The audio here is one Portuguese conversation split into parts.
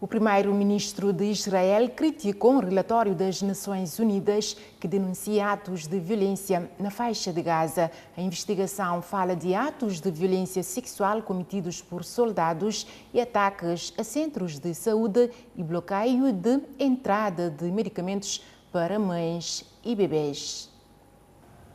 O primeiro-ministro de Israel criticou um relatório das Nações Unidas que denuncia atos de violência na faixa de Gaza. A investigação fala de atos de violência sexual cometidos por soldados e ataques a centros de saúde e bloqueio de entrada de medicamentos para mães e bebês.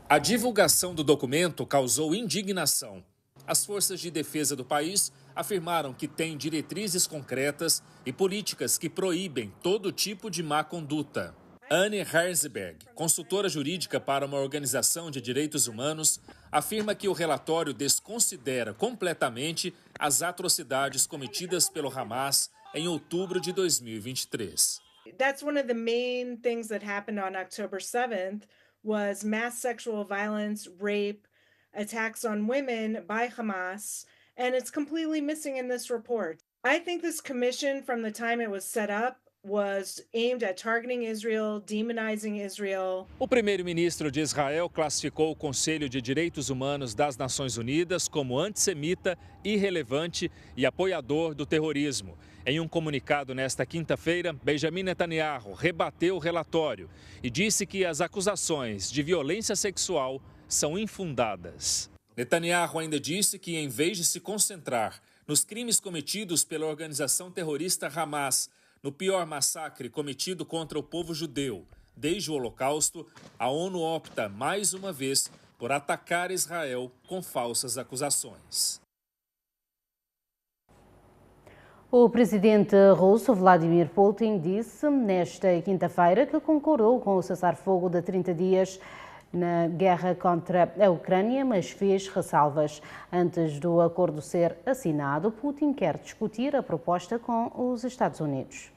A divulgação do documento causou indignação. As forças de defesa do país afirmaram que têm diretrizes concretas e políticas que proíbem todo tipo de má conduta. Anne Herzberg, consultora jurídica para uma organização de direitos humanos, afirma que o relatório desconsidera completamente as atrocidades cometidas pelo Hamas em outubro de 2023. That's one of the main things that happened on October 7th was mass sexual violence, rape, attacks on women by Hamas, and it's completely missing in this report. I think this commission, from the time it was set up, was aimed at targeting Israel, demonizing Israel. O primeiro-ministro de Israel classificou o Conselho de Direitos Humanos das Nações Unidas como antissemita, irrelevante e apoiador do terrorismo. Em um comunicado nesta quinta-feira, Benjamin Netanyahu rebateu o relatório e disse que as acusações de violência sexual são infundadas. Netanyahu ainda disse que, em vez de se concentrar nos crimes cometidos pela organização terrorista Hamas, no pior massacre cometido contra o povo judeu desde o Holocausto, a ONU opta mais uma vez por atacar Israel com falsas acusações. O presidente russo Vladimir Putin disse nesta quinta-feira que concordou com o cessar-fogo de 30 dias na guerra contra a Ucrânia, mas fez ressalvas. Antes do acordo ser assinado, Putin quer discutir a proposta com os Estados Unidos.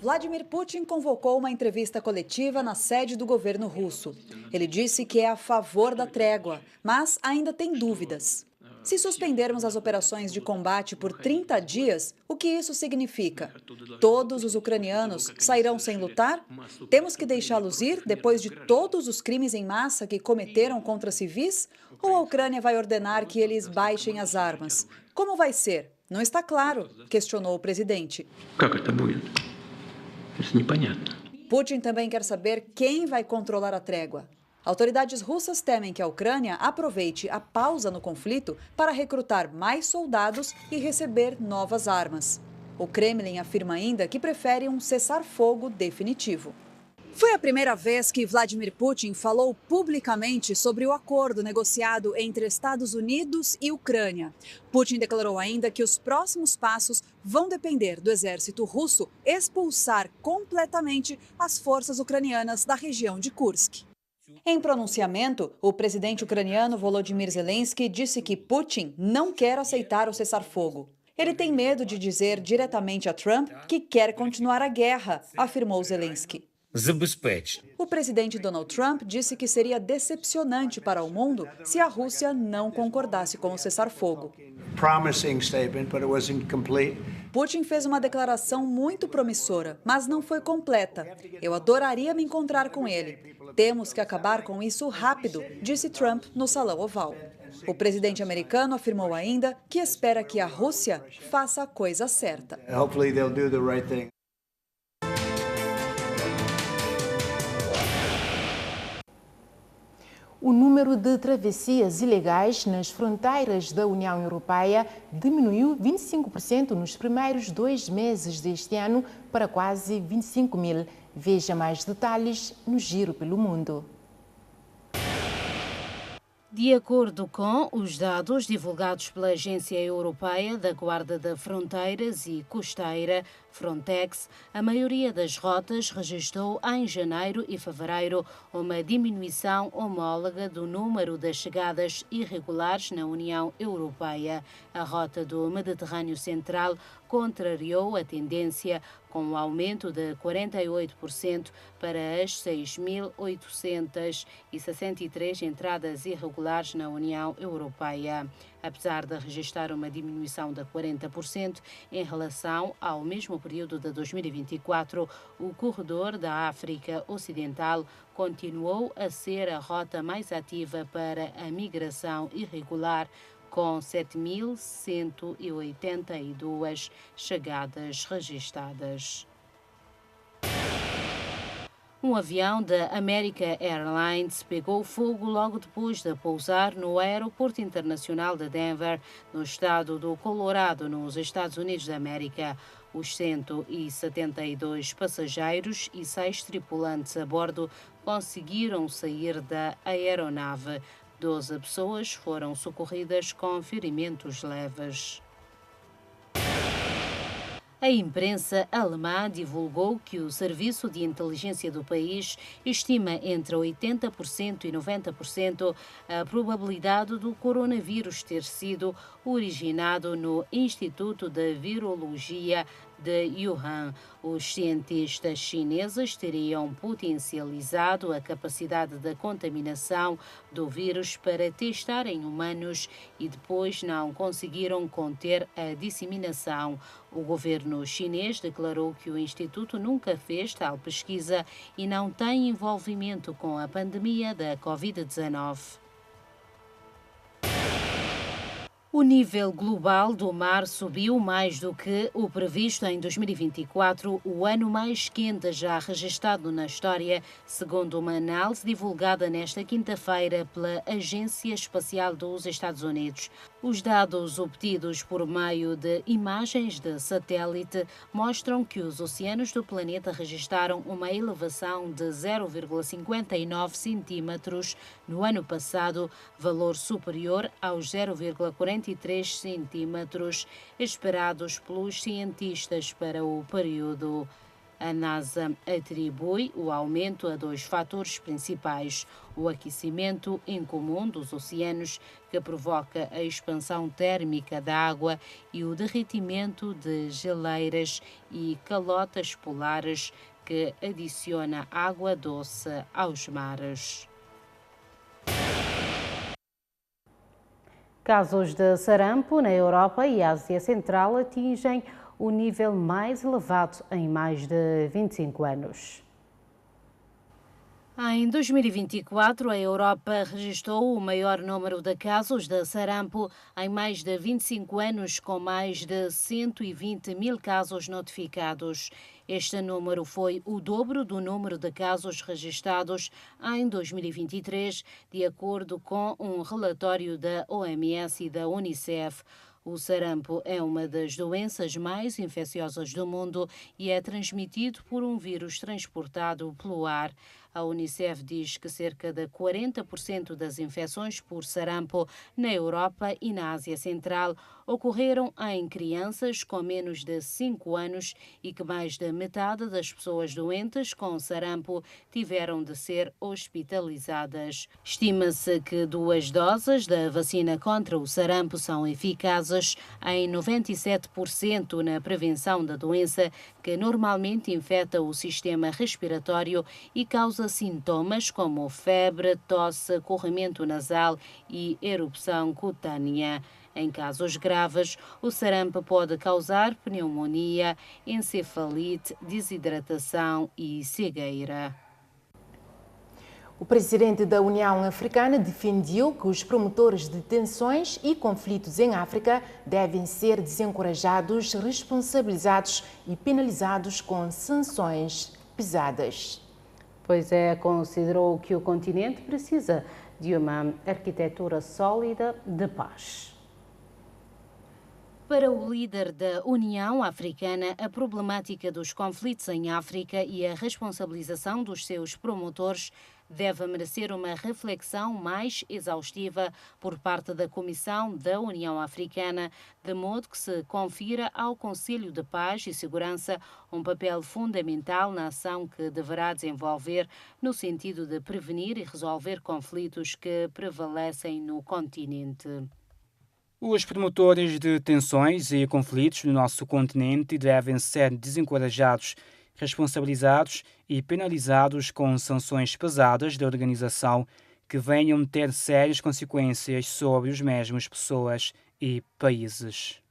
Vladimir Putin convocou uma entrevista coletiva na sede do governo russo. Ele disse que é a favor da trégua, mas ainda tem dúvidas. Se suspendermos as operações de combate por 30 dias, o que isso significa? Todos os ucranianos sairão sem lutar? Temos que deixá-los ir depois de todos os crimes em massa que cometeram contra civis? Ou a Ucrânia vai ordenar que eles baixem as armas? Como vai ser? Não está claro, questionou o presidente. Putin também quer saber quem vai controlar a trégua. Autoridades russas temem que a Ucrânia aproveite a pausa no conflito para recrutar mais soldados e receber novas armas. O Kremlin afirma ainda que prefere um cessar-fogo definitivo. Foi a primeira vez que Vladimir Putin falou publicamente sobre o acordo negociado entre Estados Unidos e Ucrânia. Putin declarou ainda que os próximos passos vão depender do exército russo expulsar completamente as forças ucranianas da região de Kursk. Em pronunciamento, o presidente ucraniano Volodymyr Zelensky disse que Putin não quer aceitar o cessar-fogo. Ele tem medo de dizer diretamente a Trump que quer continuar a guerra, afirmou Zelensky. O presidente Donald Trump disse que seria decepcionante para o mundo se a Rússia não concordasse com o cessar-fogo. Putin fez uma declaração muito promissora, mas não foi completa. Eu adoraria me encontrar com ele. Temos que acabar com isso rápido, disse Trump no Salão Oval. O presidente americano afirmou ainda que espera que a Rússia faça a coisa certa. O número de travessias ilegais nas fronteiras da União Europeia diminuiu 25% nos primeiros 2 meses deste ano para quase 25 mil. Veja mais detalhes no Giro pelo Mundo. De acordo com os dados divulgados pela Agência Europeia da Guarda de Fronteiras e Costeira, Frontex, a maioria das rotas registrou em janeiro e fevereiro uma diminuição homóloga do número das chegadas irregulares na União Europeia. A rota do Mediterrâneo Central contrariou a tendência, com um aumento de 48% para as 6.863 entradas irregulares na União Europeia. Apesar de registrar uma diminuição de 40% em relação ao mesmo período de 2024, o corredor da África Ocidental continuou a ser a rota mais ativa para a migração irregular, com 7.182 chegadas registadas. Um avião da American Airlines pegou fogo logo depois de pousar no Aeroporto Internacional de Denver, no estado do Colorado, nos Estados Unidos da América. Os 172 passageiros e 6 tripulantes a bordo conseguiram sair da aeronave. 12 pessoas foram socorridas com ferimentos leves. A imprensa alemã divulgou que o serviço de inteligência do país estima entre 80% e 90% a probabilidade do coronavírus ter sido originado no Instituto de Virologia de Wuhan. Os cientistas chineses teriam potencializado a capacidade de contaminação do vírus para testar em humanos e depois não conseguiram conter a disseminação. O governo chinês declarou que o instituto nunca fez tal pesquisa e não tem envolvimento com a pandemia da Covid-19. O nível global do mar subiu mais do que o previsto em 2024, o ano mais quente já registrado na história, segundo uma análise divulgada nesta quinta-feira pela Agência Espacial dos Estados Unidos. Os dados obtidos por meio de imagens de satélite mostram que os oceanos do planeta registraram uma elevação de 0,59 centímetros no ano passado, valor superior aos 0,43 centímetros esperados pelos cientistas para o período. A NASA atribui o aumento a 2 fatores principais: o aquecimento incomum dos oceanos, que provoca a expansão térmica da água, e o derretimento de geleiras e calotas polares, que adiciona água doce aos mares. Casos de sarampo na Europa e Ásia Central atingem o nível mais elevado em mais de 25 anos. Em 2024, a Europa registrou o maior número de casos de sarampo em mais de 25 anos, com mais de 120 mil casos notificados. Este número foi o dobro do número de casos registrados em 2023, de acordo com um relatório da OMS e da Unicef. O sarampo é uma das doenças mais infecciosas do mundo e é transmitido por um vírus transportado pelo ar. A Unicef diz que cerca de 40% das infecções por sarampo na Europa e na Ásia Central ocorreram em crianças com menos de 5 anos e que mais da metade das pessoas doentes com sarampo tiveram de ser hospitalizadas. Estima-se que 2 doses da vacina contra o sarampo são eficazes em 97% na prevenção da doença, que normalmente infecta o sistema respiratório e causa sintomas como febre, tosse, corrimento nasal e erupção cutânea. Em casos graves, o sarampo pode causar pneumonia, encefalite, desidratação e cegueira. O presidente da União Africana defendeu que os promotores de tensões e conflitos em África devem ser desencorajados, responsabilizados e penalizados com sanções pesadas. Pois é, considerou que o continente precisa de uma arquitetura sólida de paz. Para o líder da União Africana, a problemática dos conflitos em África e a responsabilização dos seus promotores deve merecer uma reflexão mais exaustiva por parte da Comissão da União Africana, de modo que se confira ao Conselho de Paz e Segurança um papel fundamental na ação que deverá desenvolver no sentido de prevenir e resolver conflitos que prevalecem no continente. Os promotores de tensões e conflitos no nosso continente devem ser desencorajados, responsabilizados e penalizados com sanções pesadas da organização que venham ter sérias consequências sobre os mesmos pessoas e países.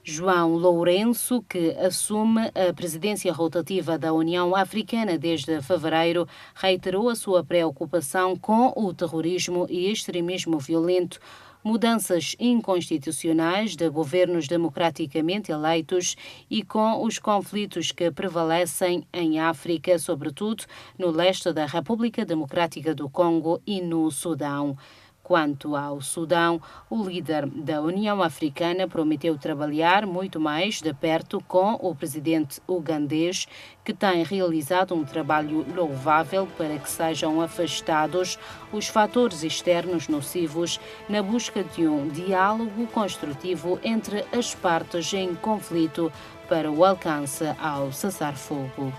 João Lourenço, que assume a presidência rotativa da União Africana desde fevereiro, reiterou a sua preocupação com o terrorismo e extremismo violento, mudanças inconstitucionais de governos democraticamente eleitos e com os conflitos que prevalecem em África, sobretudo no leste da República Democrática do Congo e no Sudão. Quanto ao Sudão, o líder da União Africana prometeu trabalhar muito mais de perto com o presidente ugandês, que tem realizado um trabalho louvável para que sejam afastados os fatores externos nocivos na busca de um diálogo construtivo entre as partes em conflito para o alcance ao cessar-fogo.